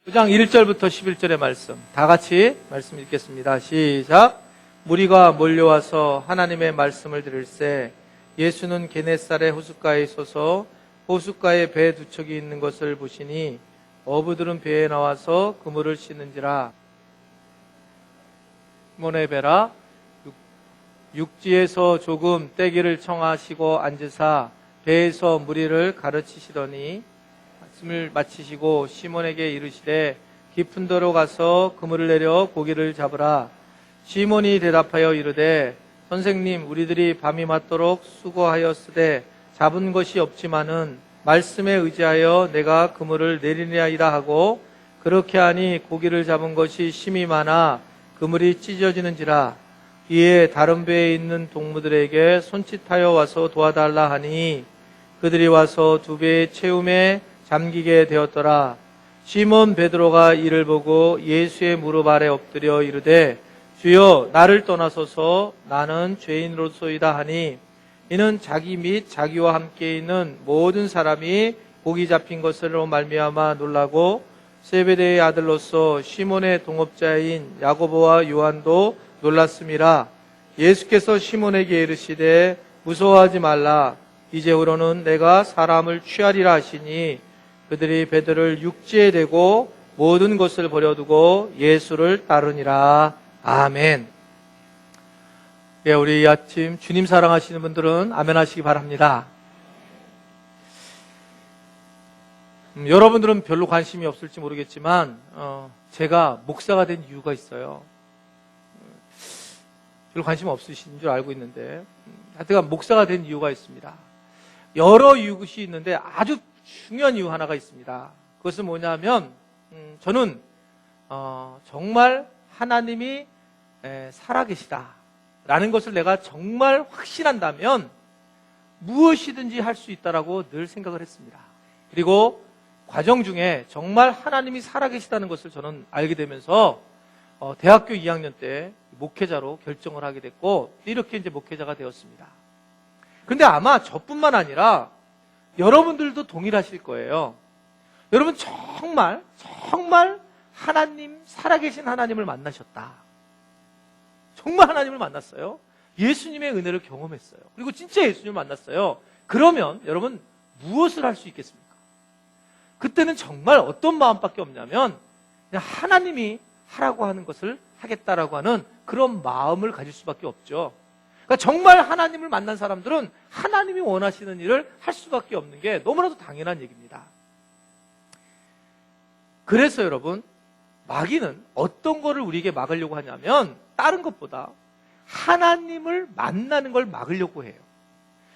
9장 1절부터 11절의 말씀 다 같이 말씀 읽겠습니다. 시작. 무리가 몰려와서 하나님의 말씀을 들을새 예수는 게네사렛 호숫가에 서서 호숫가에 배 두 척이 있는 것을 보시니 어부들은 배에 나와서 그물을 씻는지라. 시몬의 배라 육지에서 조금 떼기를 청하시고 앉으사 배에서 무리를 가르치시더니 말씀을 마치시고 시몬에게 이르시되 깊은 데로 가서 그물을 내려 고기를 잡으라. 시몬이 대답하여 이르되 선생님, 우리들이 밤이 맞도록 수고하였으되 잡은 것이 없지만은 말씀에 의지하여 내가 그물을 내리리이다 하고, 그렇게 하니 고기를 잡은 것이 심히 많아 그물이 찢어지는지라. 이에 다른 배에 있는 동무들에게 손짓하여 와서 도와달라 하니 그들이 와서 두 배의 채움에 잠기게 되었더라. 시몬 베드로가 이를 보고 예수의 무릎 아래 엎드려 이르되 주여, 나를 떠나소서, 나는 죄인으로소이다 하니, 이는 자기 및 자기와 함께 있는 모든 사람이 고기 잡힌 것으로 말미암아 놀라고 세베대의 아들로서 시몬의 동업자인 야고보와 요한도 놀랐음이라. 예수께서 시몬에게 이르시되 무서워하지 말라. 이제후로는 내가 사람을 취하리라 하시니 그들이 배들을 육지에 대고 모든 것을 버려두고 예수를 따르니라. 아멘. 예, 우리 이 아침 주님 사랑하시는 분들은 아멘 하시기 바랍니다. 여러분들은 별로 관심이 없을지 모르겠지만 제가 목사가 된 이유가 있어요. 별로 관심 없으신 줄 알고 있는데 하여튼 목사가 된 이유가 있습니다. 여러 이유가 있는데 아주 중요한 이유 하나가 있습니다. 그것은 뭐냐면 저는 정말 하나님이 살아계시다라는 것을 내가 정말 확신한다면 무엇이든지 할 수 있다라고 늘 생각을 했습니다. 그리고 과정 중에 정말 하나님이 살아계시다는 것을 저는 알게 되면서 대학교 2학년 때 목회자로 결정을 하게 됐고 이렇게 이제 목회자가 되었습니다. 그런데 아마 저뿐만 아니라 여러분들도 동일하실 거예요. 여러분 정말 하나님, 살아계신 하나님을 만나셨다. 정말 하나님을 만났어요. 예수님의 은혜를 경험했어요. 그리고 진짜 예수님을 만났어요. 그러면 여러분 무엇을 할 수 있겠습니까? 그때는 정말 어떤 마음밖에 없냐면 그냥 하나님이 하라고 하는 것을 하겠다라고 하는 그런 마음을 가질 수밖에 없죠. 그러니까 정말 하나님을 만난 사람들은 하나님이 원하시는 일을 할 수밖에 없는 게 너무나도 당연한 얘기입니다. 그래서 여러분, 마귀는 어떤 거를 우리에게 막으려고 하냐면 다른 것보다 하나님을 만나는 걸 막으려고 해요.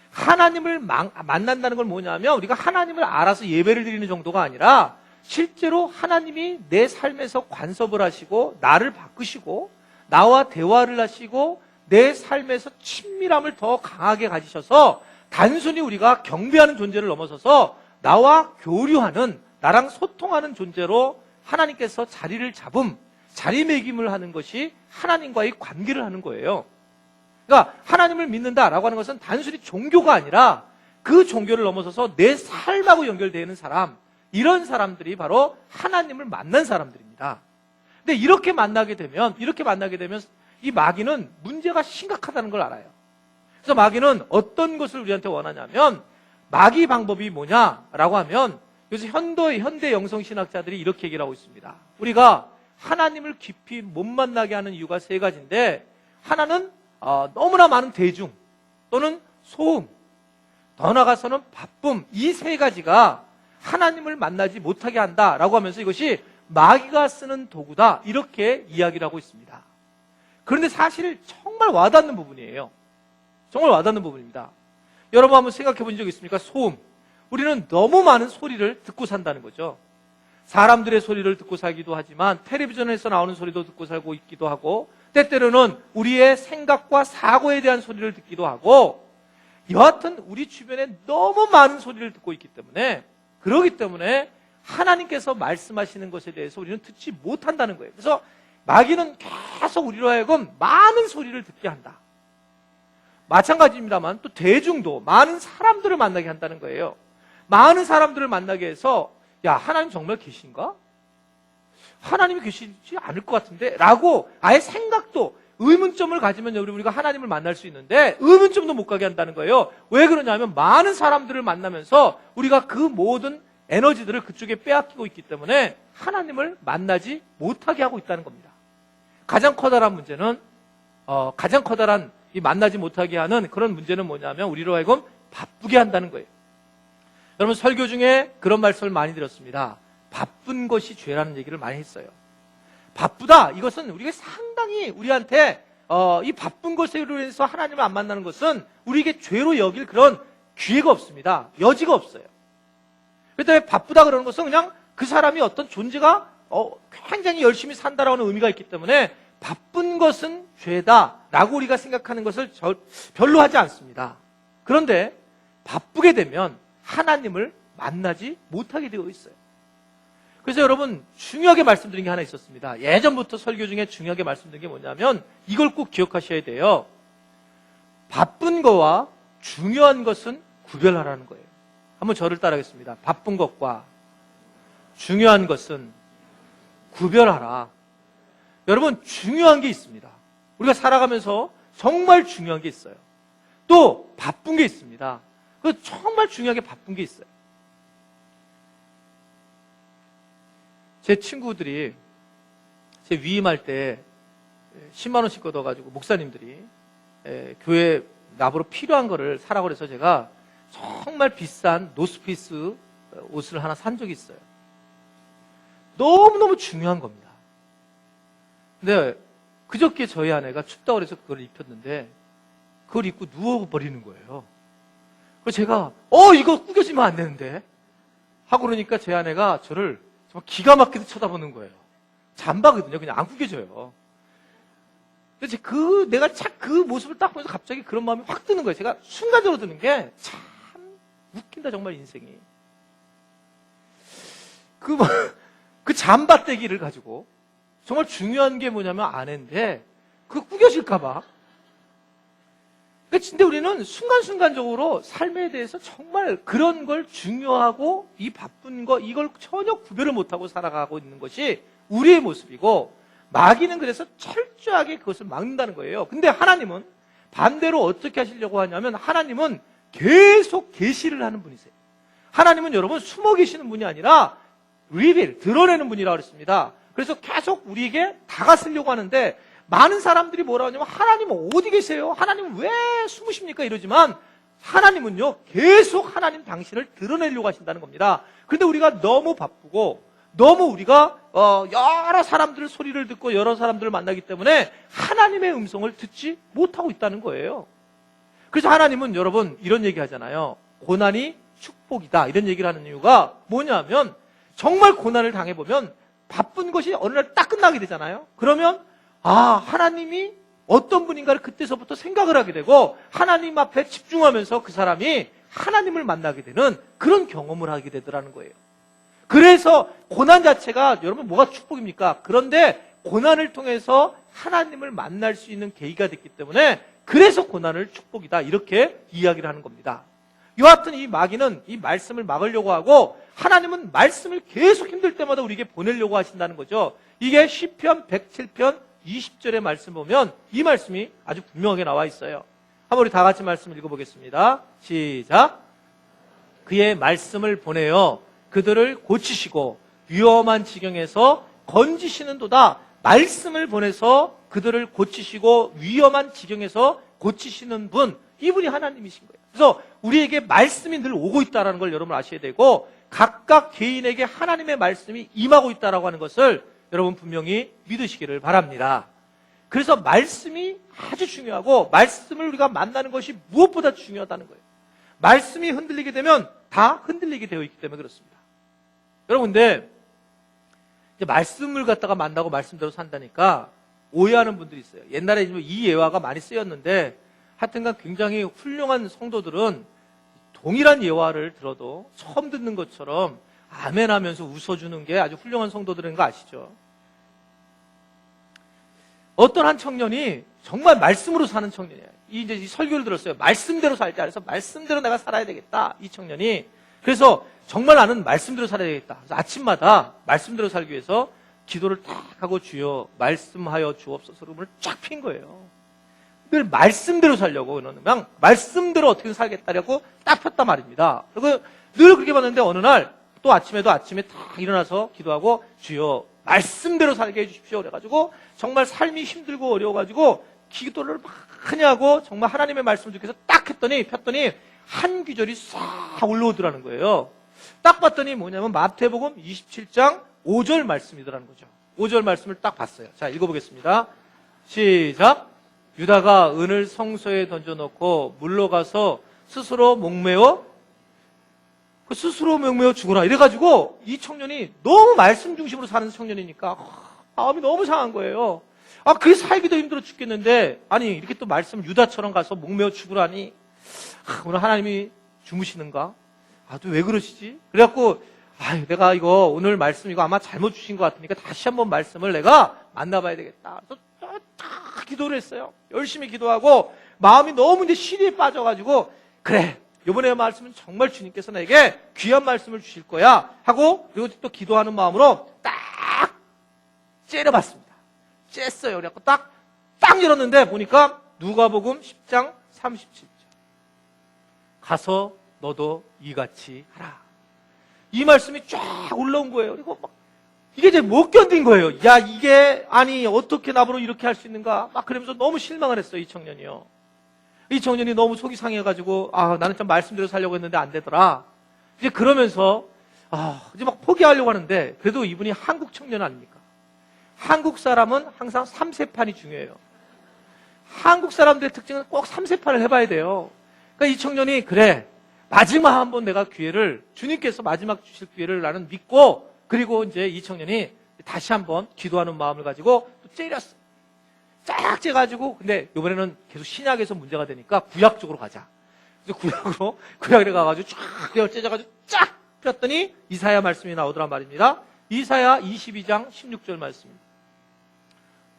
하나님을 만난다는 걸 뭐냐면 우리가 하나님을 알아서 예배를 드리는 정도가 아니라 실제로 하나님이 내 삶에서 간섭을 하시고 나를 바꾸시고 나와 대화를 하시고 내 삶에서 친밀함을 더 강하게 가지셔서 단순히 우리가 경배하는 존재를 넘어서서 나와 교류하는, 나랑 소통하는 존재로 하나님께서 자리를 잡음, 자리매김을 하는 것이 하나님과의 관계를 하는 거예요. 그러니까 하나님을 믿는다라고 하는 것은 단순히 종교가 아니라 그 종교를 넘어서서 내 삶하고 연결되는 사람, 이런 사람들이 바로 하나님을 만난 사람들입니다. 근데 이렇게 만나게 되면 이 마귀는 문제가 심각하다는 걸 알아요. 그래서 마귀는 어떤 것을 우리한테 원하냐면, 마귀 방법이 뭐냐라고 하면 요새 현대 영성신학자들이 이렇게 얘기를 하고 있습니다. 우리가 하나님을 깊이 못 만나게 하는 이유가 세 가지인데, 하나는 너무나 많은 대중 또는 소음, 더 나아가서는 바쁨, 이 세 가지가 하나님을 만나지 못하게 한다라고 하면서 이것이 마귀가 쓰는 도구다, 이렇게 이야기를 하고 있습니다. 그런데 사실 정말 와닿는 부분이에요. 정말 와닿는 부분입니다. 여러분 한번 생각해 본 적 있습니까? 소음. 우리는 너무 많은 소리를 듣고 산다는 거죠. 사람들의 소리를 듣고 살기도 하지만 텔레비전에서 나오는 소리도 듣고 살고 있기도 하고, 때때로는 우리의 생각과 사고에 대한 소리를 듣기도 하고, 여하튼 우리 주변에 너무 많은 소리를 듣고 있기 때문에, 그러기 때문에 하나님께서 말씀하시는 것에 대해서 우리는 듣지 못한다는 거예요. 그래서 마귀는 계속 우리로 하여금 많은 소리를 듣게 한다. 마찬가지입니다만 또 대중도 많은 사람들을 만나게 한다는 거예요. 많은 사람들을 만나게 해서 야, 하나님 정말 계신가? 하나님이 계시지 않을 것 같은데? 라고 아예 생각도, 의문점을 가지면 우리가 하나님을 만날 수 있는데 의문점도 못 가게 한다는 거예요. 왜 그러냐면 많은 사람들을 만나면서 우리가 그 모든 에너지들을 그쪽에 빼앗기고 있기 때문에 하나님을 만나지 못하게 하고 있다는 겁니다. 가장 커다란 문제는 가장 커다란 이 만나지 못하게 하는 그런 문제는 뭐냐면 우리로 하여금 바쁘게 한다는 거예요. 여러분 설교 중에 그런 말씀을 많이 드렸습니다. 바쁜 것이 죄라는 얘기를 많이 했어요. 바쁘다, 이것은 우리가 상당히 우리한테 이 바쁜 것으로 인해서 하나님을 안 만나는 것은 우리에게 죄로 여길 그런 기회가 없습니다. 여지가 없어요. 그런데 바쁘다 그러는 것은 그냥 그 사람이 어떤 존재가 굉장히 열심히 산다라는 의미가 있기 때문에 바쁜 것은 죄다라고 우리가 생각하는 것을 별로 하지 않습니다. 그런데 바쁘게 되면 하나님을 만나지 못하게 되어 있어요. 그래서 여러분 중요하게 말씀드린 게 하나 있었습니다. 예전부터 설교 중에 중요하게 말씀드린 게 뭐냐면 이걸 꼭 기억하셔야 돼요. 바쁜 거와 중요한 것은 구별하라는 거예요. 한번 저를 따라하겠습니다. 바쁜 것과 중요한 것은 구별하라. 여러분 중요한 게 있습니다. 우리가 살아가면서 정말 중요한 게 있어요. 또 바쁜 게 있습니다. 그 정말 중요하게 바쁜 게 있어요. 제 친구들이 제 위임할 때 10만 원씩 걷어가지고 목사님들이 교회 나보러 필요한 거를 사라고 그래서 제가 정말 비싼 노스피스 옷을 하나 산 적이 있어요. 너무너무 중요한 겁니다. 근데 그저께 저희 아내가 춥다고 그래서 그걸 입혔는데 그걸 입고 누워버리는 거예요. 그래서 제가 이거 구겨지면 안 되는데 하고 그러니까 제 아내가 저를 정말 기가 막히게 쳐다보는 거예요. 잠바거든요. 그냥 안 구겨져요. 근데 내가 착 그 모습을 딱 보면서 갑자기 그런 마음이 확 드는 거예요. 제가 순간적으로 드는 게 참 웃긴다 정말 인생이. 그 잠바떼기를 가지고 정말 중요한 게 뭐냐면 아내인데 그거 구겨질까봐. 근데 우리는 순간순간적으로 삶에 대해서 정말 그런 걸 중요하고 이 바쁜 거 이걸 전혀 구별을 못하고 살아가고 있는 것이 우리의 모습이고 마귀는 그래서 철저하게 그것을 막는다는 거예요. 근데 하나님은 반대로 어떻게 하시려고 하냐면 하나님은 계속 계시를 하는 분이세요. 하나님은 여러분 숨어 계시는 분이 아니라 드러내는 분이라고 그랬습니다. 그래서 계속 우리에게 다가서려고 하는데 많은 사람들이 뭐라고 하냐면 하나님은 어디 계세요? 하나님은 왜 숨으십니까? 이러지만 하나님은요 계속 하나님 당신을 드러내려고 하신다는 겁니다. 그런데 우리가 너무 바쁘고 너무 우리가 여러 사람들의 소리를 듣고 여러 사람들을 만나기 때문에 하나님의 음성을 듣지 못하고 있다는 거예요. 그래서 하나님은 여러분 이런 얘기 하잖아요. 고난이 축복이다 이런 얘기를 하는 이유가 뭐냐면 정말 고난을 당해보면 바쁜 것이 어느 날 딱 끝나게 되잖아요. 그러면 하나님이 어떤 분인가를 그때서부터 생각을 하게 되고 하나님 앞에 집중하면서 그 사람이 하나님을 만나게 되는 그런 경험을 하게 되더라는 거예요. 그래서 고난 자체가 여러분 뭐가 축복입니까? 그런데 고난을 통해서 하나님을 만날 수 있는 계기가 됐기 때문에 그래서 고난을 축복이다 이렇게 이야기를 하는 겁니다. 여하튼 이 마귀는 이 말씀을 막으려고 하고 하나님은 말씀을 계속 힘들 때마다 우리에게 보내려고 하신다는 거죠. 이게 시편 107편 20절의 말씀 보면 이 말씀이 아주 분명하게 나와 있어요. 한번 우리 다 같이 말씀 읽어보겠습니다. 시작. 그의 말씀을 보내어 그들을 고치시고 위험한 지경에서 건지시는도다. 말씀을 보내서 그들을 고치시고 위험한 지경에서 고치시는 분, 이분이 하나님이신 거예요. 그래서 우리에게 말씀이 늘 오고 있다는 걸 여러분 아셔야 되고 각각 개인에게 하나님의 말씀이 임하고 있다는 하는 것을 여러분 분명히 믿으시기를 바랍니다. 그래서 말씀이 아주 중요하고 말씀을 우리가 만나는 것이 무엇보다 중요하다는 거예요. 말씀이 흔들리게 되면 다 흔들리게 되어 있기 때문에 그렇습니다. 여러분 근데 이제 말씀을 갖다가 만나고 말씀대로 산다니까 오해하는 분들이 있어요. 옛날에 이 예화가 많이 쓰였는데 하여튼간 굉장히 훌륭한 성도들은 동일한 예화를 들어도 처음 듣는 것처럼 아멘 하면서 웃어주는 게 아주 훌륭한 성도들인 거 아시죠? 어떤 한 청년이 정말 말씀으로 사는 청년이에요. 이제 이 설교를 들었어요. 말씀대로 살자. 그래서 말씀대로 내가 살아야 되겠다. 이 청년이. 그래서 정말 나는 말씀대로 살아야 되겠다. 그래서 아침마다 말씀대로 살기 위해서 기도를 딱 하고 주여 말씀하여 주옵소서 문을 쫙 핀 거예요. 늘 말씀대로 살려고 그냥 말씀대로 어떻게든 살겠다라고 딱 폈단 말입니다. 그리고 늘 그렇게 봤는데 어느 날 또 아침에 딱 일어나서 기도하고 주여 말씀대로 살게 해주십시오. 그래가지고 정말 삶이 힘들고 어려워가지고 기도를 많이 하고 정말 하나님의 말씀을 듣기 위해서 딱 폈더니 한 구절이 싹 올라오더라는 거예요. 딱 봤더니 뭐냐면 마태복음 27장 5절 말씀이더라는 거죠. 5절 말씀을 딱 봤어요. 자, 읽어보겠습니다. 시작. 유다가 은을 성소에 던져놓고 물러가서 스스로 목매어 죽어라. 이래가지고 이 청년이 너무 말씀 중심으로 사는 청년이니까 마음이 너무 상한 거예요. 그게 살기도 힘들어 죽겠는데 아니 이렇게 또 말씀 유다처럼 가서 목매어 죽으라니 오늘 하나님이 주무시는가? 또 왜 그러시지? 그래갖고 내가 이거 오늘 말씀 이거 아마 잘못 주신 것 같으니까 다시 한번 말씀을 내가 만나봐야 되겠다. 그래서 딱 기도를 했어요. 열심히 기도하고 마음이 너무 이제 시리에 빠져가지고 그래 이번에 말씀은 정말 주님께서 나에게 귀한 말씀을 주실 거야 하고 그리고 또 기도하는 마음으로 딱 째려봤습니다. 쬐어요. 그래갖고 딱 열었는데 보니까 누가복음 10장 37절 가서 너도 이같이 하라. 이 말씀이 쫙 올라온 거예요. 그리고 막 이게 이제 못 견딘 거예요. 야 이게 아니 어떻게 나보러 이렇게 할 수 있는가 막 그러면서 너무 실망을 했어요. 이 청년이요. 이 청년이 너무 속이 상해가지고 나는 참 말씀대로 살려고 했는데 안 되더라. 이제 그러면서 이제 막 포기하려고 하는데 그래도 이분이 한국 청년 아닙니까? 한국 사람은 항상 3세판이 중요해요. 한국 사람들의 특징은 꼭 3세판을 해봐야 돼요. 그러니까 이 청년이 그래 마지막 한번 내가 기회를 주님께서 마지막 주실 기회를 나는 믿고 그리고 이제 이 청년이 다시 한번 기도하는 마음을 가지고 또 째렸어. 쫙 째가지고 근데 이번에는 계속 신약에서 문제가 되니까 구약 쪽으로 가자. 그래서 구약에 가가지고 쫙 째져가지고 쫙 폈더니 이사야 말씀이 나오더란 말입니다. 이사야 22장 16절 말씀입니다.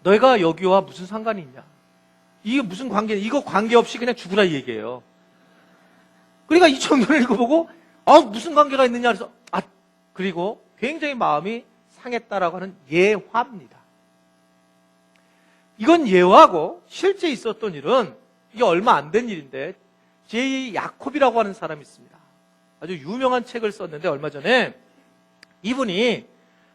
너희가 여기와 무슨 상관이 있냐? 이게 무슨 관계? 이거 관계없이 그냥 죽으라 이 얘기예요. 그러니까 이 청년을 읽어보고 무슨 관계가 있느냐 그래서 그리고 굉장히 마음이 상했다라고 하는 예화입니다. 이건 예화고 실제 있었던 일은 이게 얼마 안 된 일인데 제 야콥이라고 하는 사람이 있습니다. 아주 유명한 책을 썼는데 얼마 전에 이분이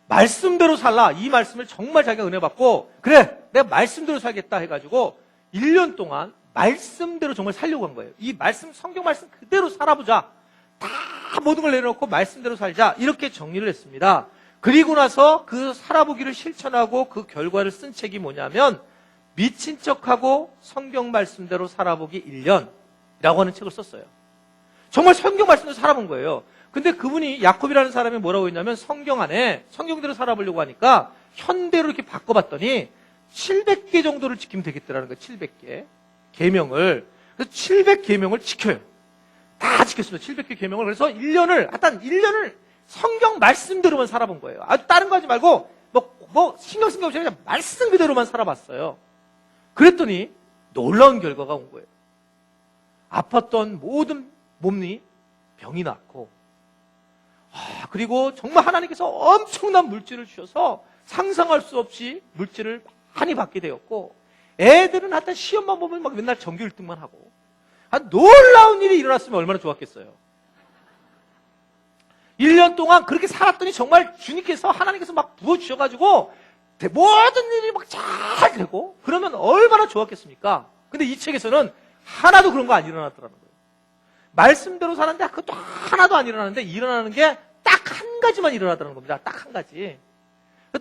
말씀대로 살라 이 말씀을 정말 자기가 은혜 받고 그래 내가 말씀대로 살겠다 해가지고 1년 동안 말씀대로 정말 살려고 한 거예요. 이 말씀 성경 말씀 그대로 살아보자. 다 모든 걸 내려놓고 말씀대로 살자 이렇게 정리를 했습니다. 그리고 나서 그 살아보기를 실천하고 그 결과를 쓴 책이 뭐냐면 미친 척하고 성경 말씀대로 살아보기 1년이라고 하는 책을 썼어요. 정말 성경 말씀대로 살아본 거예요. 근데 그분이 야콥이라는 사람이 뭐라고 했냐면 성경 안에 성경대로 살아보려고 하니까 현대로 이렇게 바꿔봤더니 700개 정도를 지키면 되겠더라는 거예요. 700개 계명을. 그래서 700계명을 지켜요. 다 지켰습니다. 700개 계명을. 그래서 1년을 성경 말씀대로만 살아본 거예요. 다른 거 하지 말고 신경 쓴 게 없이 그냥 말씀 그대로만 살아봤어요. 그랬더니 놀라운 결과가 온 거예요. 아팠던 모든 몸이 병이 났고 그리고 정말 하나님께서 엄청난 물질을 주셔서 상상할 수 없이 물질을 많이 받게 되었고 애들은 하여튼 시험만 보면 막 맨날 전교 1등만 하고 놀라운 일이 일어났으면 얼마나 좋았겠어요. 1년 동안 그렇게 살았더니 정말 주님께서 하나님께서 막 부어주셔가지고 모든 일이 막 잘 되고 그러면 얼마나 좋았겠습니까? 근데 이 책에서는 하나도 그런 거 안 일어났더라는 거예요. 말씀대로 사는데 그것도 하나도 안 일어나는데 일어나는 게 딱 한 가지만 일어나더라는 겁니다. 딱 한 가지.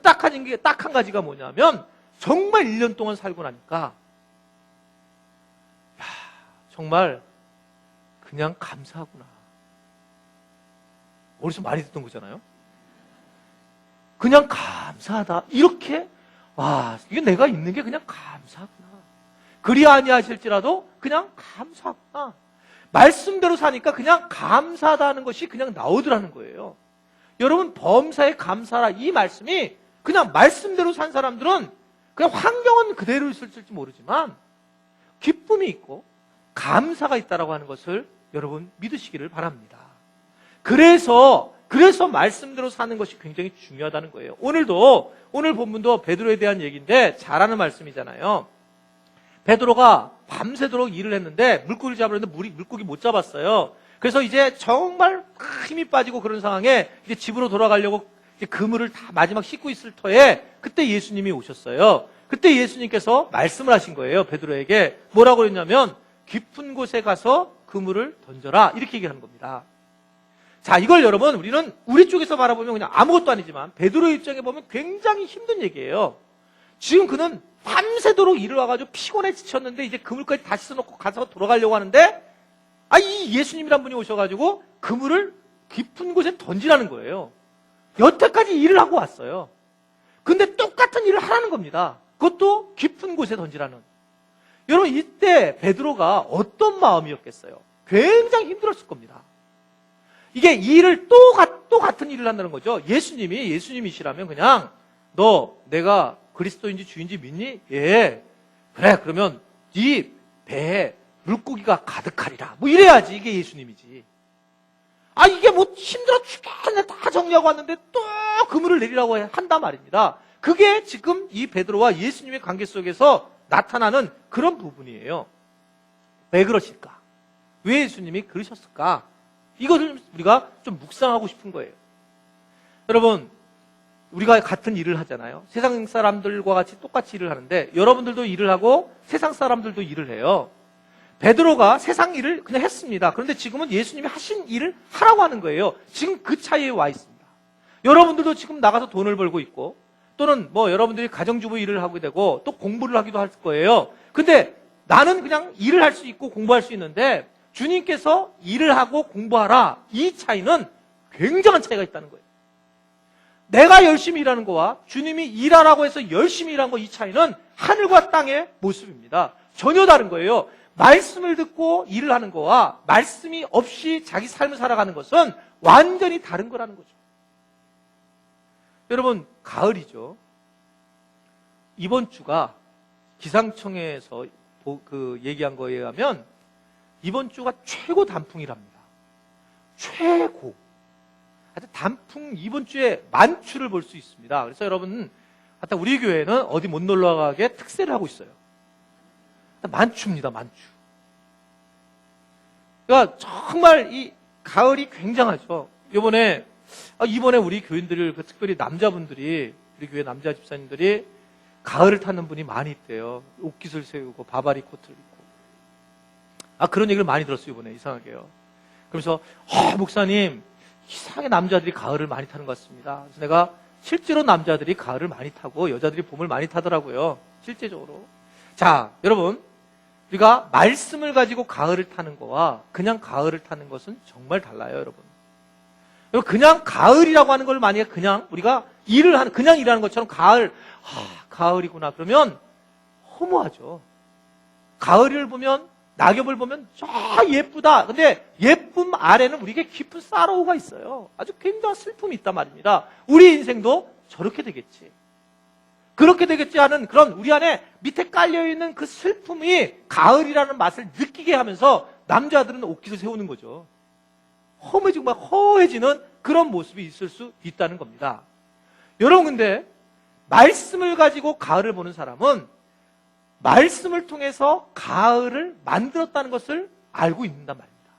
딱 한 가지가 뭐냐면 정말 1년 동안 살고 나니까 정말 그냥 감사하구나. 어디서 많이 듣던 거잖아요. 그냥 감사하다. 이렇게 이게 내가 있는 게 그냥 감사하구나. 그리 아니하실지라도 그냥 감사하구나. 말씀대로 사니까 그냥 감사하다는 것이 그냥 나오더라는 거예요. 여러분 범사에 감사라 이 말씀이 그냥 말씀대로 산 사람들은 그냥 환경은 그대로 있을지 모르지만 기쁨이 있고 감사가 있다라고 하는 것을 여러분 믿으시기를 바랍니다. 그래서 그래서 말씀대로 사는 것이 굉장히 중요하다는 거예요. 오늘 본문도 베드로에 대한 얘기인데 잘 아는 말씀이잖아요. 베드로가 밤새도록 일을 했는데 물고기를 잡으려는데 물고기 못 잡았어요. 그래서 이제 정말 힘이 빠지고 그런 상황에 이제 집으로 돌아가려고 이제 그물을 다 마지막 씻고 있을 터에 그때 예수님이 오셨어요. 그때 예수님께서 말씀을 하신 거예요. 베드로에게 뭐라고 그랬냐면 깊은 곳에 가서 그물을 던져라 이렇게 얘기하는 겁니다. 자, 이걸 여러분 우리는 우리 쪽에서 바라보면 그냥 아무것도 아니지만 베드로의 입장에 보면 굉장히 힘든 얘기예요. 지금 그는 밤새도록 일을 와가지고 피곤해 지쳤는데 이제 그물까지 다 씻어놓고 가서 돌아가려고 하는데 이 예수님이란 분이 오셔가지고 그물을 깊은 곳에 던지라는 거예요. 여태까지 일을 하고 왔어요. 근데 똑같은 일을 하라는 겁니다. 그것도 깊은 곳에 던지라는. 여러분 이때 베드로가 어떤 마음이었겠어요? 굉장히 힘들었을 겁니다. 이게 일을 또 같은 일을 한다는 거죠. 예수님이시라면 그냥 너 내가 그리스도인지 주인지 믿니? 예. 그래 그러면 네 배에 물고기가 가득하리라. 뭐 이래야지 이게 예수님이지. 이게 뭐 힘들어 죽겠네 다 정리하고 왔는데 또 그물을 내리라고 한단 말입니다. 그게 지금 이 베드로와 예수님의 관계 속에서 나타나는 그런 부분이에요. 왜 그러실까? 왜 예수님이 그러셨을까? 이것을 우리가 좀 묵상하고 싶은 거예요. 여러분 우리가 같은 일을 하잖아요. 세상 사람들과 같이 똑같이 일을 하는데 여러분들도 일을 하고 세상 사람들도 일을 해요. 베드로가 세상 일을 그냥 했습니다. 그런데 지금은 예수님이 하신 일을 하라고 하는 거예요. 지금 그 차이에 와 있습니다. 여러분들도 지금 나가서 돈을 벌고 있고 또는 뭐 여러분들이 가정주부 일을 하게 되고 또 공부를 하기도 할 거예요. 근데 나는 그냥 일을 할 수 있고 공부할 수 있는데 주님께서 일을 하고 공부하라. 이 차이는 굉장한 차이가 있다는 거예요. 내가 열심히 일하는 거와 주님이 일하라고 해서 열심히 일하는 거 이 차이는 하늘과 땅의 모습입니다. 전혀 다른 거예요. 말씀을 듣고 일을 하는 거와 말씀이 없이 자기 삶을 살아가는 것은 완전히 다른 거라는 거죠. 여러분 가을이죠. 이번 주가 기상청에서 얘기한 거에 의하면 이번 주가 최고 단풍이랍니다. 최고. 하여튼 단풍 이번 주에 만추를 볼 수 있습니다. 그래서 여러분, 하여튼 우리 교회는 어디 못 놀러 가게 특세를 하고 있어요. 만추입니다, 만추. 그러니까 정말 이 가을이 굉장하죠. 이번에 우리 교인들을, 특별히 남자분들이, 우리 교회 남자 집사님들이 가을을 타는 분이 많이 있대요. 옷깃을 세우고 바바리 코트를 입고. 그런 얘기를 많이 들었어요, 이번에. 이상하게요. 그래서, 목사님, 이상하게 남자들이 가을을 많이 타는 것 같습니다. 그래서 내가 실제로 남자들이 가을을 많이 타고 여자들이 봄을 많이 타더라고요. 실제적으로. 자, 여러분. 우리가 말씀을 가지고 가을을 타는 거와 그냥 가을을 타는 것은 정말 달라요, 여러분. 그냥 가을이라고 하는 걸 만약에 그냥 우리가 그냥 일하는 것처럼 가을이구나. 그러면 허무하죠. 가을을 보면, 낙엽을 보면 예쁘다. 근데 예쁨 아래는 우리에게 깊은 싸로우가 있어요. 아주 굉장한 슬픔이 있단 말입니다. 우리 인생도 저렇게 되겠지. 그렇게 되겠지 하는 그런 우리 안에 밑에 깔려있는 그 슬픔이 가을이라는 맛을 느끼게 하면서 남자들은 옷깃을 세우는 거죠. 허무해지고 막 허해지는 그런 모습이 있을 수 있다는 겁니다. 여러분 근데 말씀을 가지고 가을을 보는 사람은 말씀을 통해서 가을을 만들었다는 것을 알고 있는단 말입니다.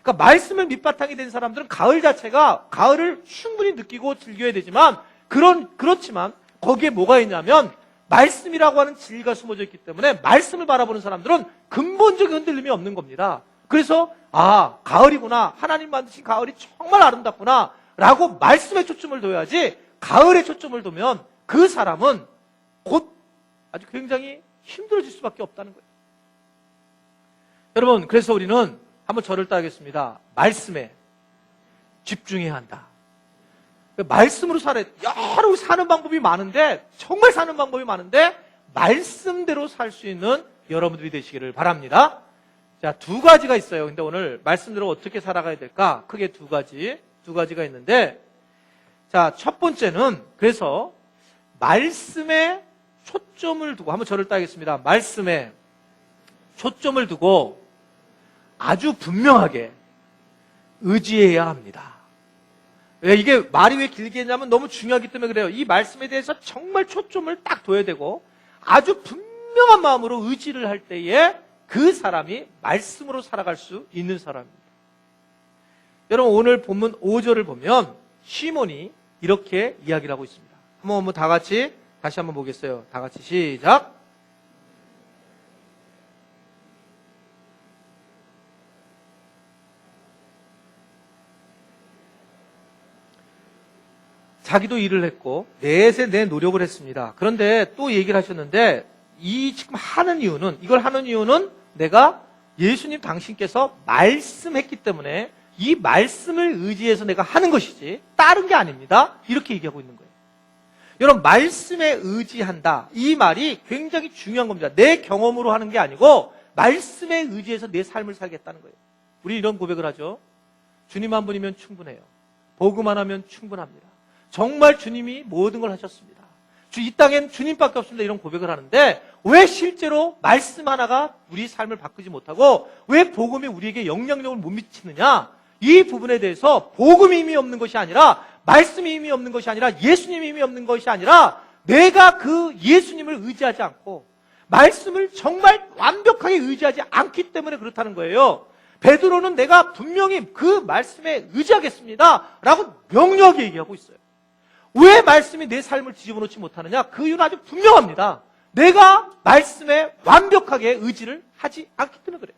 그러니까 말씀을 밑바탕이 된 사람들은 가을 자체가 가을을 충분히 느끼고 즐겨야 되지만 그렇지만 거기에 뭐가 있냐면 말씀이라고 하는 진리가 숨어져 있기 때문에 말씀을 바라보는 사람들은 근본적인 흔들림이 없는 겁니다. 그래서 가을이구나. 하나님 만드신 가을이 정말 아름답구나 라고 말씀에 초점을 둬야지 가을에 초점을 두면 그 사람은 곧 아주 굉장히 힘들어질 수밖에 없다는 거예요. 여러분 그래서 우리는 한번 저를 따르겠습니다. 말씀에 집중해야 한다. 말씀으로 여러 사는 방법이 많은데 정말 사는 방법이 많은데 말씀대로 살 수 있는 여러분들이 되시기를 바랍니다. 자, 두 가지가 있어요. 근데 오늘 말씀대로 어떻게 살아가야 될까? 크게 두 가지가 있는데 자, 첫 번째는 그래서 말씀에 초점을 두고 한번 저를 따르겠습니다. 말씀에 초점을 두고 아주 분명하게 의지해야 합니다. 이게 말이 왜 길게 했냐면 너무 중요하기 때문에 그래요. 이 말씀에 대해서 정말 초점을 딱 둬야 되고 아주 분명한 마음으로 의지를 할 때에 그 사람이 말씀으로 살아갈 수 있는 사람입니다. 여러분 오늘 본문 5절을 보면 시몬이 이렇게 이야기를 하고 있습니다. 한번 다 같이 다시 한번 보겠어요. 다 같이 시작. 자기도 일을 했고 내 노력을 했습니다. 그런데 또 얘기를 하셨는데 이 지금 하는 이유는 이걸 하는 이유는 내가 예수님 당신께서 말씀했기 때문에 이 말씀을 의지해서 내가 하는 것이지 다른 게 아닙니다. 이렇게 얘기하고 있는 거예요. 여러분 말씀에 의지한다. 이 말이 굉장히 중요한 겁니다. 내 경험으로 하는 게 아니고 말씀에 의지해서 내 삶을 살겠다는 거예요. 우리 이런 고백을 하죠. 주님 한 분이면 충분해요. 복음만 하면 충분합니다. 정말 주님이 모든 걸 하셨습니다. 이 땅엔 주님밖에 없습니다. 이런 고백을 하는데 왜 실제로 말씀 하나가 우리 삶을 바꾸지 못하고 왜 복음이 우리에게 영향력을 못 미치느냐? 이 부분에 대해서 복음이 의미 없는 것이 아니라 말씀이 의미 없는 것이 아니라 예수님이 의미 없는 것이 아니라 내가 그 예수님을 의지하지 않고 말씀을 정말 완벽하게 의지하지 않기 때문에 그렇다는 거예요. 베드로는 내가 분명히 그 말씀에 의지하겠습니다 라고 명료하게 얘기하고 있어요. 왜 말씀이 내 삶을 뒤집어 놓지 못하느냐? 그 이유는 아주 분명합니다. 내가 말씀에 완벽하게 의지를 하지 않기 때문에 그래요.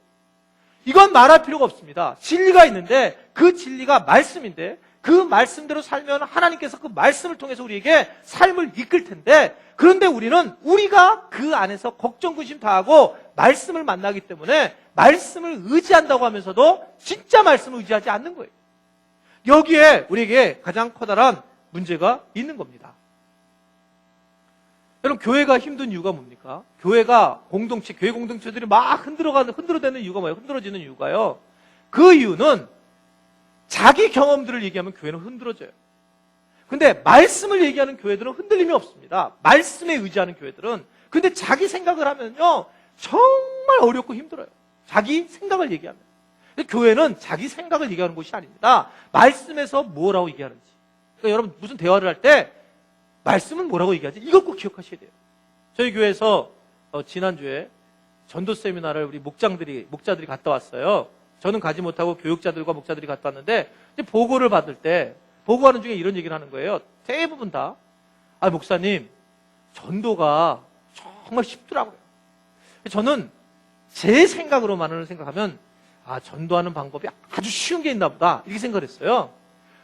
이건 말할 필요가 없습니다. 진리가 있는데 그 진리가 말씀인데 그 말씀대로 살면 하나님께서 그 말씀을 통해서 우리에게 삶을 이끌 텐데 그런데 우리가 그 안에서 걱정, 근심 다 하고 말씀을 만나기 때문에 말씀을 의지한다고 하면서도 진짜 말씀을 의지하지 않는 거예요. 여기에 우리에게 가장 커다란 문제가 있는 겁니다. 여러분 교회가 힘든 이유가 뭡니까? 교회 공동체들이 막 흔들어대는 이유가 뭐예요? 흔들어지는 이유가요. 그 이유는 자기 경험들을 얘기하면 교회는 흔들어져요. 근데 말씀을 얘기하는 교회들은 흔들림이 없습니다. 말씀에 의지하는 교회들은. 근데 자기 생각을 하면요 정말 어렵고 힘들어요. 자기 생각을 얘기하면. 근데 교회는 자기 생각을 얘기하는 곳이 아닙니다. 말씀에서 뭐라고 얘기하는지. 그러니까 여러분 무슨 대화를 할 때 말씀은 뭐라고 얘기하지? 이걸 꼭 기억하셔야 돼요. 저희 교회에서 지난주에 전도 세미나를 우리 목자들이 갔다 왔어요. 저는 가지 못하고 교육자들과 목자들이 갔다 왔는데 보고를 받을 때 보고하는 중에 이런 얘기를 하는 거예요. 대부분 다 목사님 전도가 정말 쉽더라고요. 저는 제 생각으로만을 생각하면 전도하는 방법이 아주 쉬운 게 있나 보다 이렇게 생각을 했어요.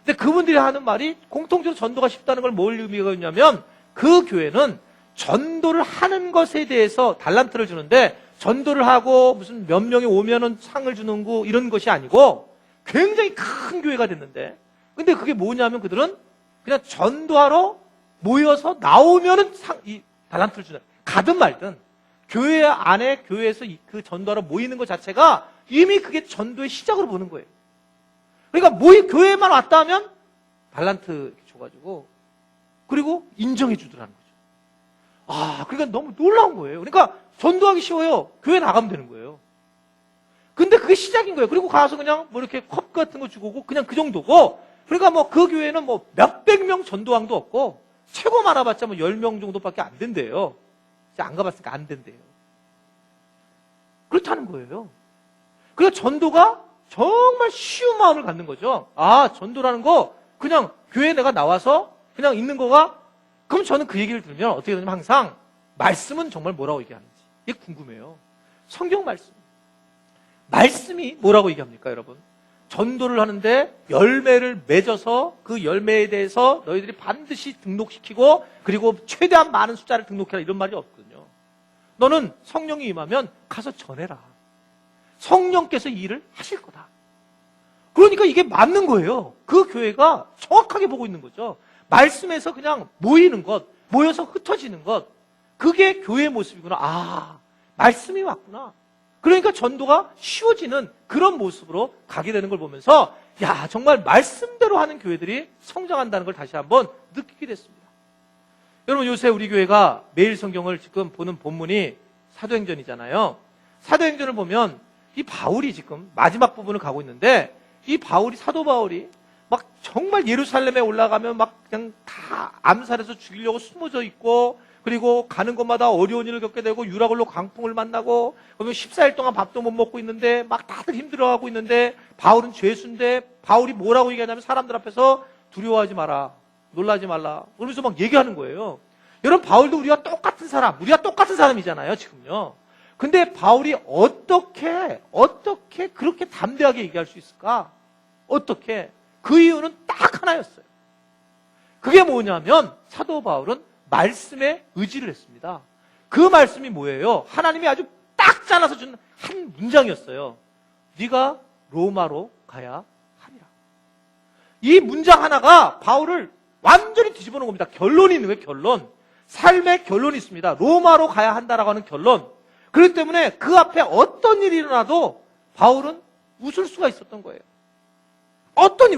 근데 그분들이 하는 말이 공통적으로 전도가 쉽다는 걸 뭘 의미가 있냐면 그 교회는 전도를 하는 것에 대해서 달란트를 주는데 전도를 하고 무슨 몇 명이 오면은 상을 주는 거 이런 것이 아니고 굉장히 큰 교회가 됐는데 근데 그게 뭐냐면 그들은 그냥 전도하러 모여서 나오면은 이 달란트를 주는 가든 말든 교회 안에 교회에서 그 전도하러 모이는 것 자체가 이미 그게 전도의 시작으로 보는 거예요. 그러니까 교회만 왔다 하면 달란트 이렇게 줘가지고 그리고 인정해 주더라는 거죠. 그러니까 너무 놀라운 거예요. 그러니까 전도하기 쉬워요. 교회 나가면 되는 거예요. 근데 그게 시작인 거예요. 그리고 가서 그냥 뭐 이렇게 컵 같은 거 주고 오고 그냥 그 정도고 그러니까 그 교회는 몇백 명 전도왕도 없고 최고 많아봤자 10명 정도밖에 안 된대요. 안 가봤으니까 안 된대요. 그렇다는 거예요. 그러니까 전도가 정말 쉬운 마음을 갖는 거죠. 전도라는 거 그냥 교회에 내가 나와서 그냥 있는 거가 그럼 저는 그 얘기를 들으면 어떻게 되냐면 항상 말씀은 정말 뭐라고 얘기하는지 이게 궁금해요. 성경 말씀이 뭐라고 얘기합니까 여러분? 전도를 하는데 열매를 맺어서 그 열매에 대해서 너희들이 반드시 등록시키고 그리고 최대한 많은 숫자를 등록해라 이런 말이 없거든요. 너는 성령이 임하면 가서 전해라. 성령께서 이 일을 하실 거다. 그러니까 이게 맞는 거예요. 그 교회가 정확하게 보고 있는 거죠. 말씀에서 그냥 모이는 것, 모여서 흩어지는 것, 그게 교회의 모습이구나. 말씀이 왔구나. 그러니까 전도가 쉬워지는 그런 모습으로 가게 되는 걸 보면서 정말 말씀대로 하는 교회들이 성장한다는 걸 다시 한번 느끼게 됐습니다. 여러분 요새 우리 교회가 매일 성경을 지금 보는 본문이 사도행전이잖아요. 사도행전을 보면 이 바울이 지금 마지막 부분을 가고 있는데 이 사도 바울이 막 정말 예루살렘에 올라가면 막 그냥 다 암살해서 죽이려고 숨어져 있고, 그리고 가는 곳마다 어려운 일을 겪게 되고 유라굴로 광풍을 만나고, 그러면 14일 동안 밥도 못 먹고 있는데 막 다들 힘들어하고 있는데, 바울은 죄수인데 바울이 뭐라고 얘기하냐면 사람들 앞에서 두려워하지 마라, 놀라지 말라, 그러면서 막 얘기하는 거예요. 여러분, 바울도 우리가 똑같은 사람이잖아요, 지금요. 근데 바울이 어떻게 그렇게 담대하게 얘기할 수 있을까? 어떻게? 그 이유는 딱 하나였어요. 그게 뭐냐면 사도 바울은 말씀에 의지를 했습니다. 그 말씀이 뭐예요? 하나님이 아주 딱 잘라서 준 한 문장이었어요. 네가 로마로 가야 하리라. 이 문장 하나가 바울을 완전히 뒤집어 놓은 겁니다. 결론이 있는 거예요, 결론. 삶의 결론이 있습니다. 로마로 가야 한다라고 하는 결론. 그렇기 때문에 그 앞에 어떤 일이 일어나도 바울은 웃을 수가 있었던 거예요.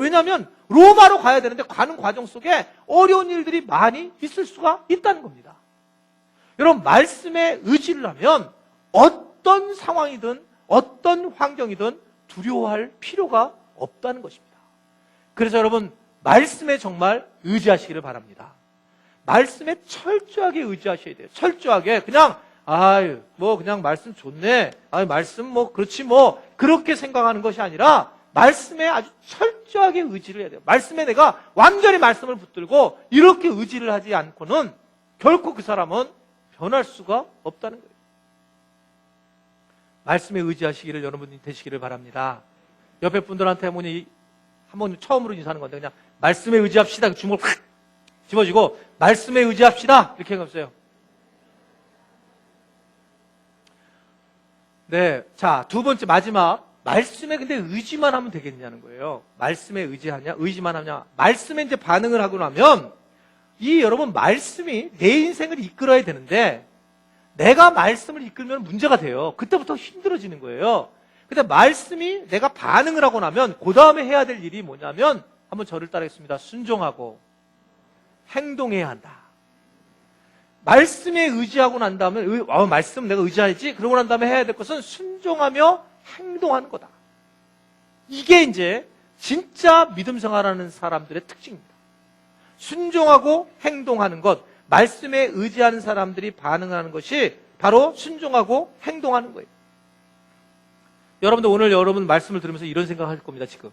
왜냐하면 로마로 가야 되는데 가는 과정 속에 어려운 일들이 많이 있을 수가 있다는 겁니다. 여러분, 말씀에 의지를 하면 어떤 상황이든 어떤 환경이든 두려워할 필요가 없다는 것입니다. 그래서 여러분, 말씀에 정말 의지하시기를 바랍니다. 말씀에 철저하게 의지하셔야 돼요. 철저하게. 그냥 그냥 말씀 좋네. 말씀 그렇지 그렇게 생각하는 것이 아니라 말씀에 아주 철저하게 의지를 해야 돼요. 말씀에 내가 완전히 말씀을 붙들고 이렇게 의지를 하지 않고는 결코 그 사람은 변할 수가 없다는 거예요. 말씀에 의지하시기를 여러분이 되시기를 바랍니다. 옆에 분들한테 한번 처음으로 인사하는 건데 그냥 말씀에 의지합시다. 주먹을 확 집어주고 말씀에 의지합시다. 이렇게 해보세요. 네, 자, 두 번째 마지막. 말씀에 근데 의지만 하면 되겠냐는 거예요. 말씀에 의지만 하냐. 말씀에 이제 반응을 하고 나면 여러분, 말씀이 내 인생을 이끌어야 되는데 내가 말씀을 이끌면 문제가 돼요. 그때부터 힘들어지는 거예요. 근데 말씀이 내가 반응을 하고 나면 그 다음에 해야 될 일이 뭐냐면, 한번 저를 따르겠습니다. 순종하고 행동해야 한다. 말씀에 의지하고 난 다음에 말씀 내가 의지하지? 그러고 난 다음에 해야 될 것은 순종하며 행동하는 거다. 이게 이제 진짜 믿음 생활하는 사람들의 특징입니다. 순종하고 행동하는 것, 말씀에 의지하는 사람들이 반응하는 것이 바로 순종하고 행동하는 거예요. 여러분들 오늘 여러분 말씀을 들으면서 이런 생각할 겁니다. 지금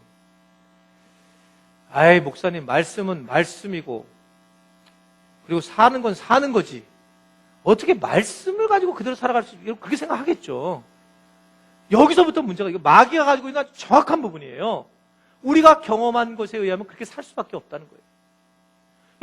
목사님, 말씀은 말씀이고 그리고 사는 건 사는 거지, 어떻게 말씀을 가지고 그대로 살아갈 수 있을까? 그렇게 생각하겠죠. 여기서부터 문제가, 이거 마귀가 가지고 있는 정확한 부분이에요. 우리가 경험한 것에 의하면 그렇게 살 수밖에 없다는 거예요.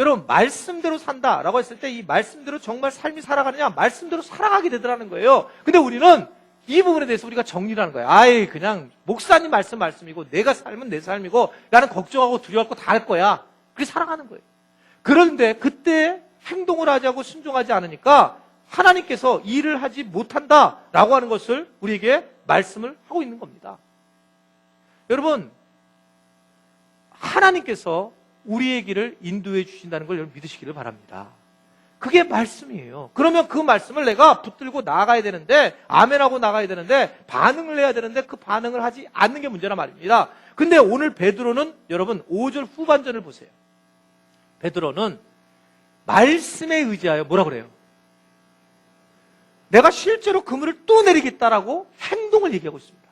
여러분, 말씀대로 산다라고 했을 때 이 말씀대로 정말 삶이 살아가느냐, 말씀대로 살아가게 되더라는 거예요. 근데 우리는 이 부분에 대해서 우리가 정리를 하는 거예요. 그냥 목사님 말씀이고 내가 삶은 내 삶이고 나는 걱정하고 두려워할 거 다 할 거야. 그렇게 살아가는 거예요. 그런데 그때 행동을 하지 않고 순종하지 않으니까 하나님께서 일을 하지 못한다라고 하는 것을 우리에게 말씀을 하고 있는 겁니다. 여러분, 하나님께서 우리의 길을 인도해 주신다는 걸 여러분 믿으시기를 바랍니다. 그게 말씀이에요. 그러면 그 말씀을 내가 붙들고 나가야 되는데, 아멘하고 나가야 되는데, 반응을 해야 되는데 그 반응을 하지 않는 게 문제란 말입니다. 근데 오늘 베드로는 여러분 5절 후반전을 보세요. 베드로는 말씀에 의지하여 뭐라 그래요? 내가 실제로 그물을 또 내리겠다라고 행동을 얘기하고 있습니다.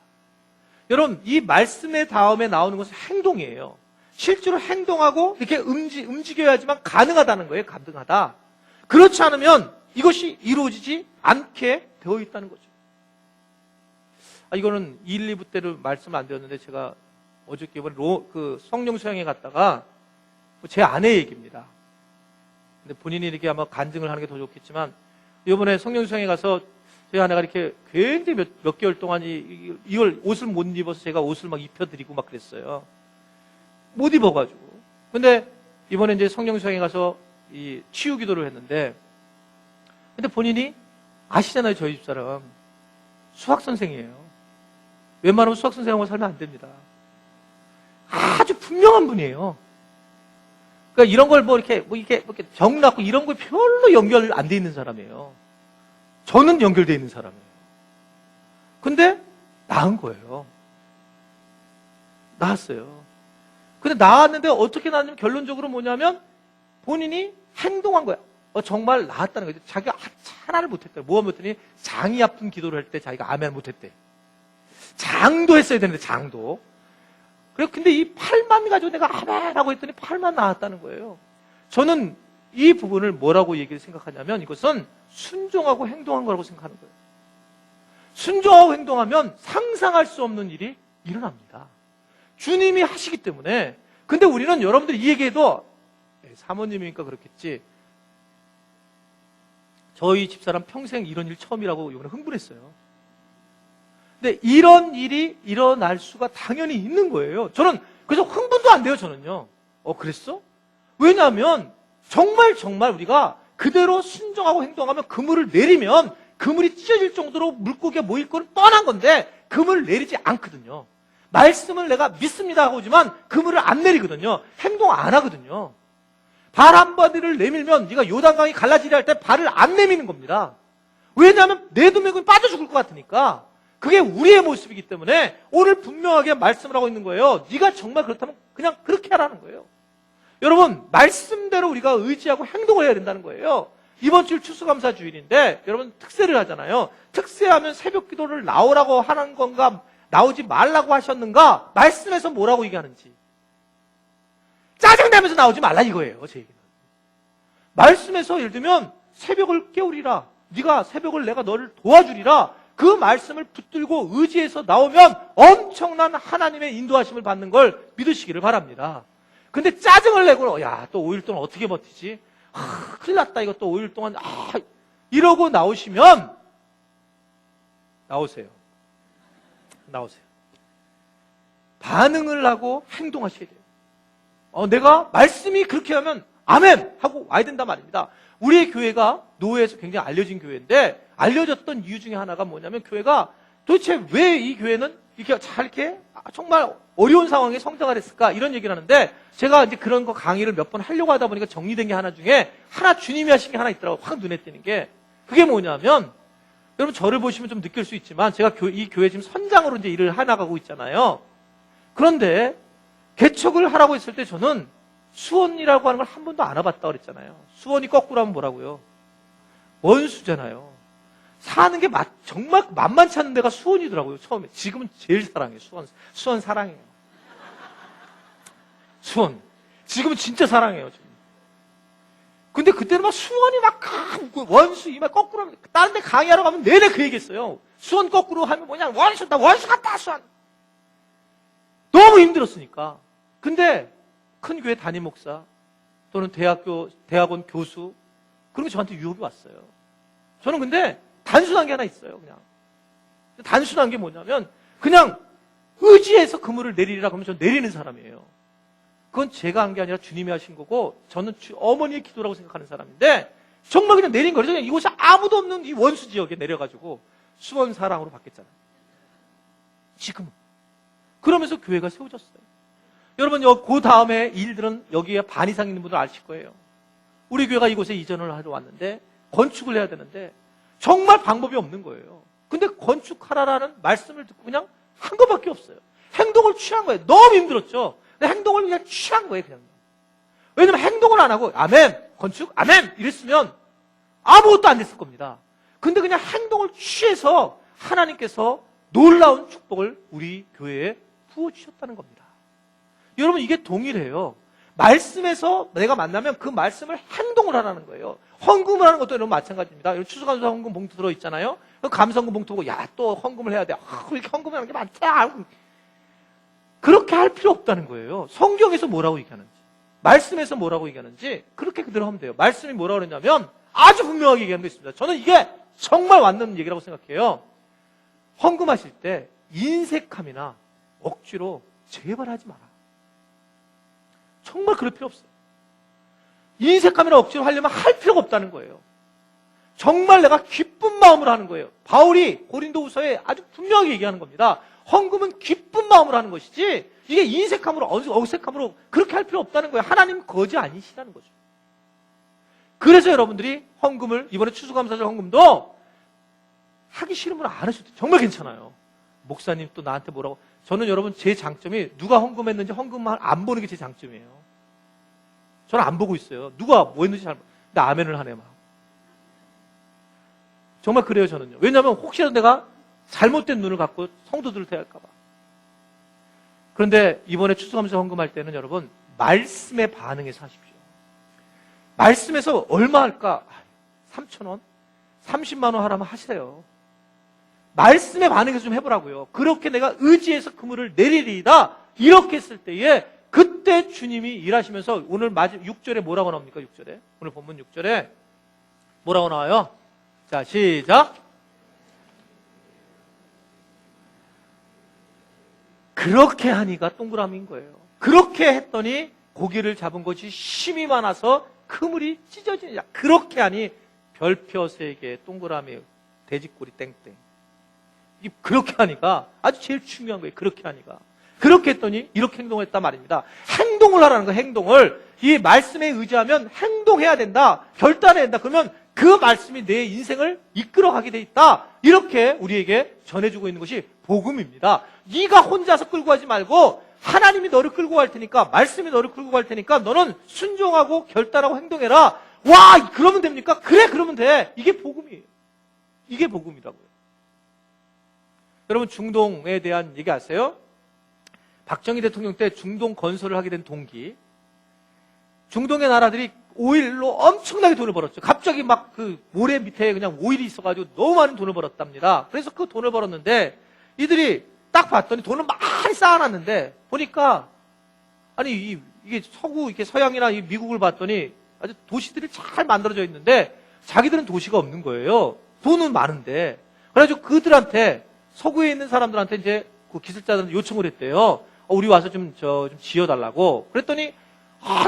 여러분, 이 말씀의 다음에 나오는 것은 행동이에요. 실제로 행동하고 이렇게 움직여야지만 가능하다는 거예요. 가능하다. 그렇지 않으면 이것이 이루어지지 않게 되어 있다는 거죠. 이거는 1, 2부 때를 말씀 안 드렸는데, 제가 어저께 이번에 성령 수양에 갔다가 제 아내 얘기입니다. 근데 본인이 이렇게 아마 간증을 하는 게 더 좋겠지만, 이번에 성령 수양에 가서 저희 아내가 이렇게 굉장히 몇 개월 동안 이걸 옷을 못 입어서 제가 옷을 막 입혀드리고 막 그랬어요. 못 입어가지고. 근데 이번에 이제 성령 수양에 가서 이 치유 기도를 했는데, 근데 본인이 아시잖아요. 저희 집사람 수학 선생이에요. 웬만하면 수학 선생하고 살면 안 됩니다. 아주 분명한 분이에요. 그러니까 이런 걸 이렇게 병 낳고 이런 걸 별로 연결 안 돼 있는 사람이에요. 저는 연결돼 있는 사람이에요. 근데 나은 거예요. 나았어요. 근데 나왔는데 어떻게 나왔냐면 결론적으로 뭐냐면 본인이 행동한 거야. 정말 나았다는 거죠. 자기가 하나를 못했대. 뭐 못했더니 장이 아픈 기도를 할 때 자기가 아멘 못했대. 장도 했어야 되는데 장도. 그래 근데 이 팔만 가지고 내가 아멘하고 했더니 팔만 나왔다는 거예요. 저는 이 부분을 뭐라고 얘기를 생각하냐면 이것은 순종하고 행동한 거라고 생각하는 거예요. 순종하고 행동하면 상상할 수 없는 일이 일어납니다. 주님이 하시기 때문에. 근데 우리는 여러분들 이 얘기해도 사모님이니까 그렇겠지. 저희 집사람 평생 이런 일 처음이라고 이번에 흥분했어요. 근데 이런 일이 일어날 수가 당연히 있는 거예요. 저는 그래서 흥분도 안 돼요, 저는요. 그랬어? 왜냐하면 정말 우리가 그대로 순종하고 행동하면 그물을 내리면 그물이 찢어질 정도로 물고기가 모일 건 뻔한 건데 그물을 내리지 않거든요. 말씀을 내가 믿습니다 하고 오지만 그물을 안 내리거든요. 행동 안 하거든요. 발 한 마디를 내밀면 네가 요단강이 갈라지려 할 때 발을 안 내미는 겁니다. 왜냐하면 내두맥은 빠져 죽을 것 같으니까. 그게 우리의 모습이기 때문에 오늘 분명하게 말씀을 하고 있는 거예요. 네가 정말 그렇다면 그냥 그렇게 하라는 거예요. 여러분 말씀대로 우리가 의지하고 행동을 해야 된다는 거예요. 이번 주일 추수감사 주일인데 여러분 특세를 하잖아요. 특세하면 새벽 기도를 나오라고 하는 건가 나오지 말라고 하셨는가 말씀에서 뭐라고 얘기하는지 짜증내면서 나오지 말라 이거예요. 제 얘기는. 말씀에서 예를 들면 새벽을 깨우리라. 네가 새벽을 내가 너를 도와주리라. 그 말씀을 붙들고 의지해서 나오면 엄청난 하나님의 인도하심을 받는 걸 믿으시기를 바랍니다. 근데 짜증을 내고 야, 또 5일 동안 어떻게 버티지? 큰일 났다. 이거 또 5일 동안 이러고 나오시면 나오세요. 반응을 하고 행동하셔야 돼요. 내가 말씀이 그렇게 하면 아멘 하고 와야 된단 말입니다. 우리의 교회가 노회에서 굉장히 알려진 교회인데 알려졌던 이유 중에 하나가 뭐냐면 교회가 도대체 왜 이 교회는 이렇게 정말 어려운 상황에 성장을 했을까 이런 얘기를 하는데 제가 이제 그런 거 강의를 몇 번 하려고 하다 보니까 정리된 게 하나 중에 하나 주님이 하신 게 하나 있더라고요. 확 눈에 띄는 게 그게 뭐냐면 여러분 저를 보시면 좀 느낄 수 있지만 제가 이 교회 지금 선장으로 이제 일을 해나가고 있잖아요. 그런데 개척을 하라고 했을 때 저는 수원이라고 하는 걸 한 번도 안 와봤다고 그랬잖아요. 수원이 거꾸로 하면 뭐라고요? 원수잖아요. 사는 게 정말 만만치 않은 데가 수원이더라고요. 처음에. 지금은 제일 사랑해요. 수원 사랑해요. 수원. 지금은 진짜 사랑해요. 지금. 근데 그때는 막 수원이 막 원수 이말 거꾸로 하면 다른 데 강의하러 가면 내내 그 얘기했어요. 수원 거꾸로 하면 뭐냐? 원수다. 원수 같다. 수원. 너무 힘들었으니까. 근데 큰 교회 담임 목사 또는 대학원 교수 그런 게 저한테 유혹이 왔어요. 저는 근데 단순한 게 하나 있어요. 그냥 단순한 게 뭐냐면 그냥 의지해서 그물을 내리리라 그러면 저는 내리는 사람이에요. 그건 제가 한 게 아니라 주님이 하신 거고 저는 어머니의 기도라고 생각하는 사람인데 정말 그냥 내린 거죠. 그냥 이곳이 아무도 없는 이 원수 지역에 내려가지고 수원 사랑으로 바뀌었잖아요. 지금은. 그러면서 교회가 세워졌어요. 여러분, 그 다음에 일들은 여기에 반 이상 있는 분들 아실 거예요. 우리 교회가 이곳에 이전을 하러 왔는데 건축을 해야 되는데 정말 방법이 없는 거예요. 근데 건축하라라는 말씀을 듣고 그냥 한 것밖에 없어요. 행동을 취한 거예요. 너무 힘들었죠. 근데 행동을 그냥 취한 거예요. 그냥. 왜냐면 행동을 안 하고 아멘, 건축, 아멘 이랬으면 아무것도 안 됐을 겁니다. 근데 그냥 행동을 취해서 하나님께서 놀라운 축복을 우리 교회에 부어주셨다는 겁니다. 여러분 이게 동일해요. 말씀에서 내가 만나면 그 말씀을 행동을 하라는 거예요. 헌금을 하는 것도 여러분 마찬가지입니다. 여러분 추수감사 헌금 봉투 들어있잖아요. 감사헌금 봉투 보고 야 또 헌금을 해야 돼. 이렇게 헌금하는 게 많다. 그렇게 할 필요 없다는 거예요. 성경에서 뭐라고 얘기하는지 말씀에서 뭐라고 얘기하는지 그렇게 그대로 하면 돼요. 말씀이 뭐라고 그러냐면 아주 분명하게 얘기하는 게 있습니다. 저는 이게 정말 맞는 얘기라고 생각해요. 헌금하실 때 인색함이나 억지로 제발 하지 마라. 정말 그럴 필요 없어요. 인색함이나 억지로 하려면 할 필요가 없다는 거예요. 정말 내가 기쁜 마음으로 하는 거예요. 바울이 고린도후서에 아주 분명하게 얘기하는 겁니다. 헌금은 기쁜 마음으로 하는 것이지 이게 인색함으로 어색함으로 그렇게 할 필요 없다는 거예요. 하나님 거지 아니시라는 거죠. 그래서 여러분들이 헌금을 이번에 추수감사절 헌금도 하기 싫으면 안 하셔도 정말 괜찮아요. 목사님 또 나한테 뭐라고 저는 여러분 제 장점이 누가 헌금했는지 헌금만 안 보는 게 제 장점이에요. 저는 안 보고 있어요. 누가 뭐 했는지 잘 근데 아멘을 하네 막. 정말 그래요 저는요. 왜냐하면 혹시라도 내가 잘못된 눈을 갖고 성도들을 대할까 봐. 그런데 이번에 추수감사 헌금할 때는 여러분 말씀에 반응해서 하십시오. 말씀에서 얼마 할까? 3,000원? 30만 원 하라면 하세요. 말씀에 반응해서 좀 해보라고요. 그렇게 내가 의지해서 그물을 내리리이다 이렇게 했을 때에 그때 주님이 일하시면서 오늘 6절에 뭐라고 나옵니까? 6절에 오늘 본문 6절에 뭐라고 나와요? 자 시작. 그렇게 하니가 동그라미인 거예요. 그렇게 했더니 고기를 잡은 것이 힘이 많아서 그물이 찢어지냐. 그렇게 하니 별표 3개 동그라미 돼지꼬리 땡땡. 그렇게 하니까 아주 제일 중요한 거예요. 그렇게 하니까. 그렇게 했더니 이렇게 행동했단 말입니다. 행동을 하라는 거예요. 행동을. 이 말씀에 의지하면 행동해야 된다. 결단해야 된다. 그러면 그 말씀이 내 인생을 이끌어가게 돼 있다. 이렇게 우리에게 전해주고 있는 것이 복음입니다. 네가 혼자서 끌고 가지 말고 하나님이 너를 끌고 갈 테니까, 말씀이 너를 끌고 갈 테니까 너는 순종하고 결단하고 행동해라. 와, 그러면 됩니까? 그래, 그러면 돼. 이게 복음이에요. 이게 복음이라고요. 여러분 중동에 대한 얘기 아세요? 박정희 대통령 때 중동 건설을 하게 된 동기, 중동의 나라들이 오일로 엄청나게 돈을 벌었죠. 갑자기 막 그 모래 밑에 그냥 오일이 있어가지고 너무 많은 돈을 벌었답니다. 그래서 그 돈을 벌었는데 이들이 딱 봤더니 돈을 많이 쌓아놨는데 보니까 아니 이게 서구 이렇게 서양이나 이 미국을 봤더니 아주 도시들이 잘 만들어져 있는데 자기들은 도시가 없는 거예요. 돈은 많은데. 그래가지고 그들한테 서구에 있는 사람들한테 이제 그 기술자들한테 요청을 했대요. 우리 와서 좀 지어달라고. 그랬더니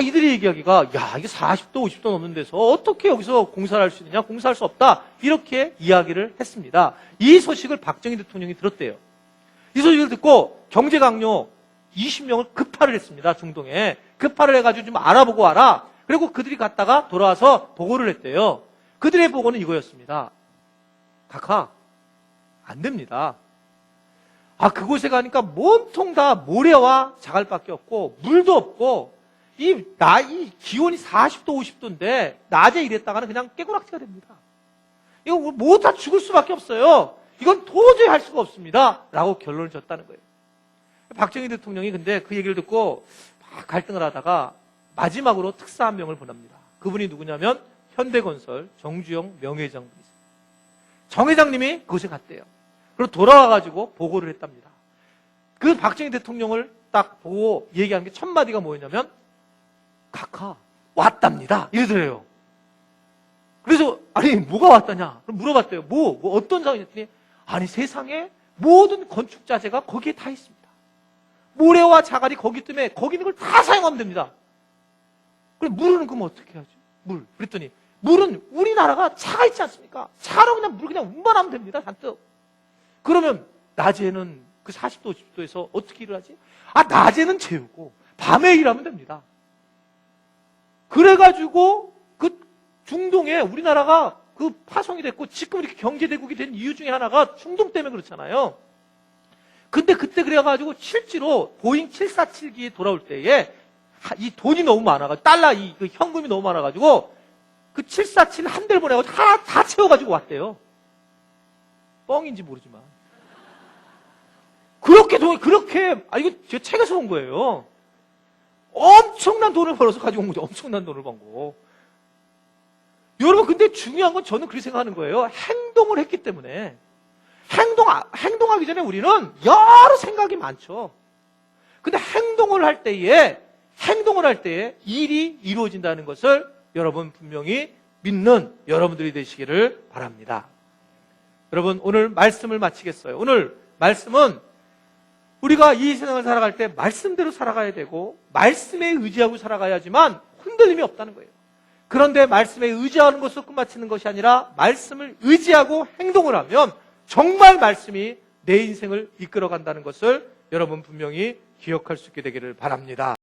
이들이 얘기하기가 야 이게 40도 50도 넘는 데서 어떻게 여기서 공사를 할 수 있느냐. 공사할 수 없다. 이렇게 이야기를 했습니다. 이 소식을 박정희 대통령이 들었대요. 이 소식을 듣고 경제강요 20명을 급파를 했습니다. 중동에. 급파를 해가지고 좀 알아보고 와라. 그리고 그들이 갔다가 돌아와서 보고를 했대요. 그들의 보고는 이거였습니다. 각하 안 됩니다. 그곳에 가니까 온통 다 모래와 자갈밖에 없고 물도 없고 이 기온이 40도 50도인데 낮에 일했다가는 그냥 깨구락지가 됩니다. 이거 모두 다 죽을 수밖에 없어요. 이건 도저히 할 수가 없습니다. 라고 결론을 줬다는 거예요. 박정희 대통령이 근데 그 얘기를 듣고 막 갈등을 하다가 마지막으로 특사 한 명을 보냅니다. 그분이 누구냐면 현대건설 정주영 명예회장님이세요. 정 회장님이 그곳에 갔대요. 그리고 돌아와가지고 보고를 했답니다. 그 박정희 대통령을 딱 보고 얘기한 게 첫 마디가 뭐였냐면 각하 왔답니다. 이러더래요. 그래서 아니 뭐가 왔다냐? 그럼 물어봤대요. 뭐 어떤 상황이었더니 아니 세상에 모든 건축 자재가 거기에 다 있습니다. 모래와 자갈이 거기 때문에 거기 있는 걸 다 사용하면 됩니다. 그럼 물은 그럼 어떻게 하지? 물. 그랬더니 물은 우리나라가 차가 있지 않습니까? 차로 그냥 물 그냥 운반하면 됩니다. 잔뜩. 그러면 낮에는 그 40도 50도에서 어떻게 일을 하지? 낮에는 재우고 밤에 일하면 됩니다. 그래가지고 그 중동에 우리나라가 그 파송이 됐고 지금 이렇게 경제대국이 된 이유 중에 하나가 중동 때문에 그렇잖아요. 근데 그때 그래가지고 실제로 보잉 747기 돌아올 때에 이 돈이 너무 많아가지고 달러 그 현금이 너무 많아가지고 그 747 한 대를 보내가지고 다 채워가지고 왔대요. 뻥인지 모르지만. 그렇게 이거 제가 책에서 본 거예요. 엄청난 돈을 벌어서 가지고 온 거죠. 엄청난 돈을 번 거. 여러분, 근데 중요한 건 저는 그렇게 생각하는 거예요. 행동을 했기 때문에. 행동하기 전에 우리는 여러 생각이 많죠. 근데 행동을 할 때에 일이 이루어진다는 것을 여러분 분명히 믿는 여러분들이 되시기를 바랍니다. 여러분, 오늘 말씀을 마치겠어요. 오늘 말씀은 우리가 이 세상을 살아갈 때 말씀대로 살아가야 되고 말씀에 의지하고 살아가야지만 흔들림이 없다는 거예요. 그런데 말씀에 의지하는 것으로 끝마치는 것이 아니라 말씀을 의지하고 행동을 하면 정말 말씀이 내 인생을 이끌어간다는 것을 여러분 분명히 기억할 수 있게 되기를 바랍니다.